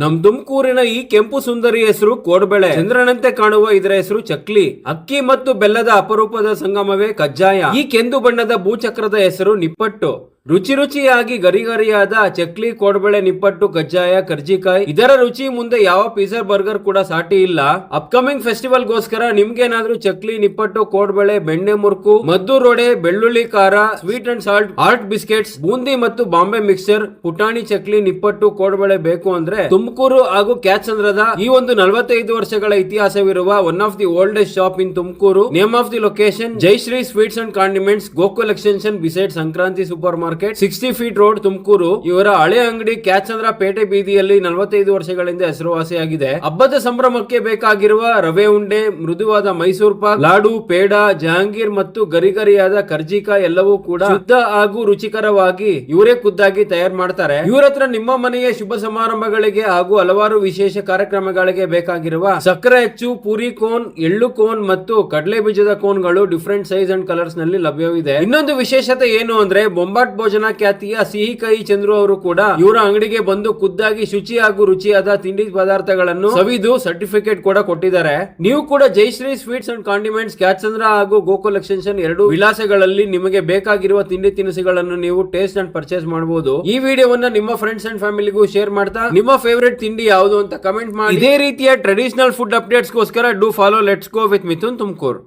ನಮ್ ತುಮಕೂರಿನ ಈ ಕೆಂಪು ಸುಂದರಿ ಹೆಸರು ಕೋಡ್ಬಳೆ. ಚಂದ್ರನಂತೆ ಕಾಣುವ ಇದರ ಹೆಸರು ಚಕ್ಲಿ. ಅಕ್ಕಿ ಮತ್ತು ಬೆಲ್ಲದ ಅಪರೂಪದ ಸಂಗಮವೇ ಕಜ್ಜಾಯ. ಈ ಕೆಂದು ಬಣ್ಣದ ಭೂಚಕ್ರದ ಹೆಸರು ನಿಪ್ಪಟ್ಟು. ರುಚಿ ರುಚಿಯಾಗಿ ಗರಿಗರಿಯಾದ ಚಕ್ಲಿ, ಕೋಡ್ಬಳೆ, ನಿಪ್ಪಟ್ಟು, ಕಜ್ಜಾಯ, ಕರ್ಜಿಕಾಯಿ ಇದರ ರುಚಿ ಮುಂದೆ ಯಾವ ಪಿಜ್ಜಾ ಬರ್ಗರ್ ಕೂಡ ಸಾಟಿ ಇಲ್ಲ. ಅಪ್ಕಮಿಂಗ್ ಫೆಸ್ಟಿವಲ್ ಗೋಸ್ಕರ ನಿಮ್ಗೇನಾದ್ರೂ ಚಕ್ಲಿ, ನಿಪ್ಪಟ್ಟು, ಕೋಡ್ಬಳೆ, ಬೆಣ್ಣೆ ಮುರುಕು, ಮದ್ದೂರೊಡೆ, ಬೆಳ್ಳುಳ್ಳಿ ಖಾರ, sweet and salt, art biscuits, boondi ಮತ್ತು ಬಾಂಬೆ ಮಿಕ್ಸರ್, ಪುಟಾಣಿ ಚಕ್ಲಿ, ನಿಪ್ಪಟ್ಟು, ಕೋಡ್ಬಳೆ ಬೇಕು ಅಂದ್ರೆ ತುಮಕೂರು ಹಾಗೂ ಕ್ಯಾತ್ಸಂದ್ರದ ಈ ಒಂದು 45 ವರ್ಷಗಳ ಇತಿಹಾಸವಿರುವ one of the oldest shop in Tumakuru. Name of the location Jaishree sweets and condiments, Gokul extension beside Sankranti super market, 60 feet road, Tumakuru. ಇವರ ಹಳೆ ಅಂಗಡಿ ಕ್ಯಾತ್ಸಂದ್ರ ಪೇಟೆ ಬೀದಿಯಲ್ಲಿ 45 ವರ್ಷಗಳಿಂದ ಹೆಸರುವಾಸಿಯಾಗಿದೆ. ಹಬ್ಬದ ಸಂಭ್ರಮಕ್ಕೆ ಬೇಕಾಗಿರುವ ರವೆ ಉಂಡೆ, ಮೃದುವಾದ ಮೈಸೂರು ಪಾಕ್, ಲಾಡು, ಪೇಡ, ಜಹಾಂಗೀರ್ ಮತ್ತು ಗರಿಗರಿಯಾದ ಕರ್ಜಿಕಾಯಿ ಎಲ್ಲವೂ ಕೂಡ ಶುದ್ಧ ಹಾಗೂ ರುಚಿಕರವಾಗಿ ಇವರೇ ಖುದ್ದಾಗಿ ತಯಾರು ಮಾಡ್ತಾರೆ. ಇವರ ಹತ್ರ ನಿಮ್ಮ ಮನೆಯ ಶುಭ ಸಮಾರಂಭಗಳಿಗೆ ಹಾಗೂ ಹಲವಾರು ವಿಶೇಷ ಕಾರ್ಯಕ್ರಮಗಳಿಗೆ ಬೇಕಾಗಿರುವ ಸಕ್ಕರೆ ಅಚ್ಚು, ಪೂರಿ ಕೋನ್, ಎಳ್ಳು ಕೋನ್ ಮತ್ತು ಕಡಲೆ ಬೀಜದ ಕೋನ್ಗಳು ಡಿಫರೆಂಟ್ ಸೈಜ್ ಅಂಡ್ ಕಲರ್ಸ್ ನಲ್ಲಿ ಲಭ್ಯವಿದೆ. ಇನ್ನೊಂದು ವಿಶೇಷತೆ ಏನು ಅಂದ್ರೆ ಬೊಂಬಾಟ್ ಭೋಜನ ಖ್ಯಾತಿಯ ಸಿಹಿ ಕೈ ಚಂದ್ರು ಅವರು ಕೂಡ ಇವರ ಅಂಗಡಿಗೆ ಬಂದು ಖುದ್ದಾಗಿ ಶುಚಿ ಹಾಗೂ ರುಚಿಯಾದ ತಿಂಡಿ ಪದಾರ್ಥಗಳನ್ನು ಸವಿದು ಸರ್ಟಿಫಿಕೇಟ್ ಕೂಡ ಕೊಟ್ಟಿದ್ದಾರೆ. ನೀವು ಕೂಡ Jaishree sweets and condiments Kyathsandra ಹಾಗೂ ಗೋಕುಲ್ ಎಕ್ಸ್ಟೆನ್ಷನ್ ಎರಡು ವಿಳಾಸಗಳಲ್ಲಿ ನಿಮಗೆ ಬೇಕಾಗಿರುವ ತಿಂಡಿ ತಿನಿಸುಗಳನ್ನು ನೀವು ಟೇಸ್ಟ್ ಅಂಡ್ ಪರ್ಚೇಸ್ ಮಾಡಬಹುದು. ಈ ವಿಡಿಯೋವನ್ನ ನಿಮ್ಮ ಫ್ರೆಂಡ್ಸ್ ಅಂಡ್ ಫ್ಯಾಮಿಲಿಗೂ ಶೇರ್ ಮಾಡ್ತಾ ನಿಮ್ಮ ಫೇವರೇಟ್ ತಿಂಡಿ ಯಾವುದು ಅಂತ ಕಮೆಂಟ್ ಮಾಡಿ. ಇದೇ ರೀತಿಯ ಟ್ರೆಡಿಷನಲ್ ಫುಡ್ ಅಪ್ಡೇಟ್ಸ್ ಗೋಸ್ಕರ do follow let's go with Mithun Tumakuru.